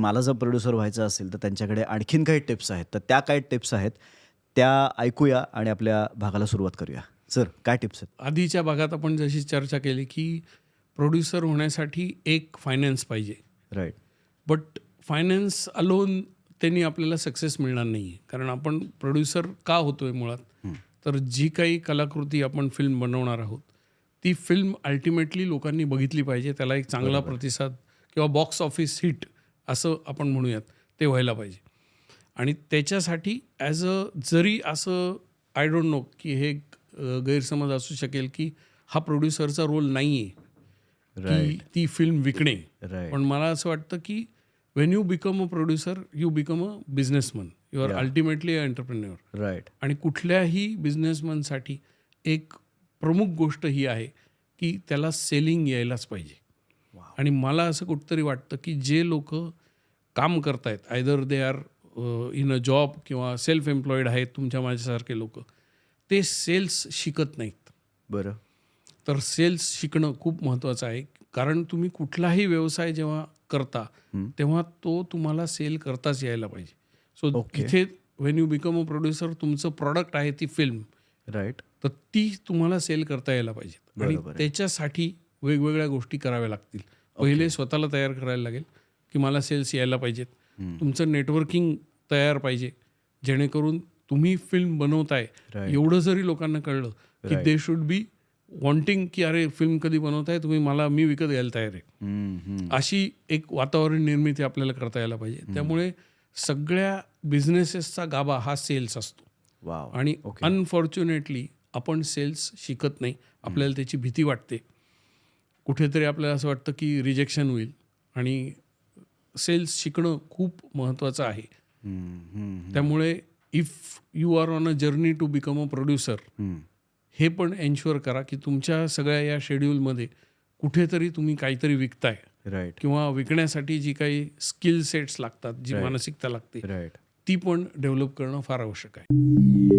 मला जर प्रोड्युसर व्हायचं असेल तर त्यांच्याकडे आणखीन काही टिप्स आहेत. तर त्या काय टिप्स आहेत त्या ऐकूया आणि आपल्या भागाला सुरुवात करूया. सर काय टिप्स आहेत? आधीच्या भागात आपण जशी चर्चा केली की प्रोड्युसर होण्यासाठी एक फायनान्स पाहिजे. राईट. बट फायनान्स अलोन त्यांनी आपल्याला सक्सेस मिळणार नाही आहे. कारण आपण प्रोड्युसर का होतो आहे मुळात, तर जी काही कलाकृती आपण फिल्म बनवणार आहोत ती फिल्म अल्टिमेटली लोकांनी बघितली पाहिजे. त्याला एक चांगला प्रतिसाद किंवा बॉक्स ऑफिस हिट असं आपण म्हणूयात ते व्हायला पाहिजे. आणि त्याच्यासाठी ॲज अ जरी असं आय डोंट नो की हे गैरसमज असू शकेल की हा प्रोड्युसरचा रोल नाही आहे की ती फिल्म विकणे. राईट. पण मला असं वाटतं की when you become a producer you become a businessman. You are ultimately an entrepreneur. Right. आणि कुठल्याही बिझनेसमनसाठी एक प्रमुख गोष्ट ही आहे की त्याला सेलिंग यायलाच पाहिजे. आणि मला असं कुठंतरी वाटतं की जे लोक काम करतायत either they are in a job किंवा सेल्फ एम्प्लॉईड आहेत तुमच्या माझ्यासारखे लोक, ते सेल्स शिकत नाहीत. बरं. तर सेल्स शिकणं खूप महत्त्वाचं आहे. कारण तुम्ही कुठलाही व्यवसाय जेव्हा करता तेव्हा तो तुम्हाला सेल करताच यायला पाहिजे. सो इथे Wien you become a producer तुमचं प्रॉडक्ट आहे ती फिल्म. राईट. तर ती तुम्हाला सेल करता यायला पाहिजे. आणि त्याच्यासाठी वेगवेगळ्या गोष्टी कराव्या लागतील. पहिले स्वतःला तयार करायला लागेल की मला सेल्स यायला पाहिजेत. तुमचं नेटवर्किंग तयार पाहिजे जेणेकरून तुम्ही फिल्म बनवताय एवढं जरी लोकांना कळलं की दे शुड बी वॉन्टिंग की अरे फिल्म कधी बनवताय तुम्ही, मी विकत घ्यायला तयार आहे. अशी एक वातावरण निर्मिती आपल्याला करता यायला पाहिजे. त्यामुळे सगळ्या बिझनेसेसचा गाभा हा सेल्स असतो. वाव. आणि अनफॉर्च्युनेटली आपण सेल्स शिकत नाही. आपल्याला त्याची भीती वाटते. कुठेतरी आपल्याला असं वाटतं की रिजेक्शन होईल. आणि सेल्स शिकणं खूप महत्त्वाचं आहे. त्यामुळे if you are on a journey to become a producer, हे पण एन्श्युअर करा की तुमच्या सगळ्या या शेड्यूलमध्ये कुठेतरी तुम्ही काहीतरी विकताय. राईट. किंवा विकण्यासाठी जी काही स्किल सेट्स लागतात, जी मानसिकता लागते, ती पण डेव्हलप करणं फार आवश्यक आहे.